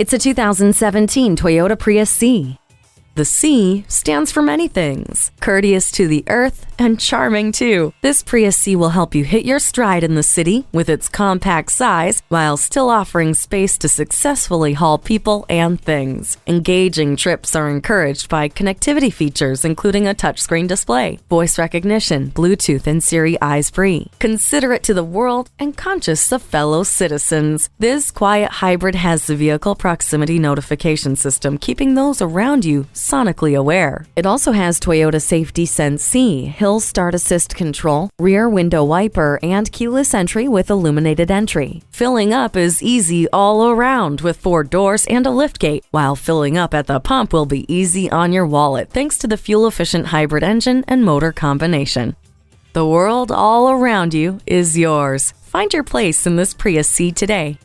It's a 2017 Toyota Prius C. The C stands for many things, courteous to the earth and charming too. This Prius C will help you hit your stride in the city with its compact size while still offering space to successfully haul people and things. Engaging trips are encouraged by connectivity features including a touchscreen display, voice recognition, Bluetooth, and Siri eyes-free. Considerate to the world and conscious of fellow citizens, this quiet hybrid has the vehicle proximity notification system, keeping those around you sonically aware. It also has Toyota Safety Sense C, Hill Start Assist Control, rear window wiper, and keyless entry with illuminated entry. Filling up is easy all around with 4 doors and a liftgate, while filling up at the pump will be easy on your wallet thanks to the fuel-efficient hybrid engine and motor combination. The world all around you is yours. Find your place in this Prius C today.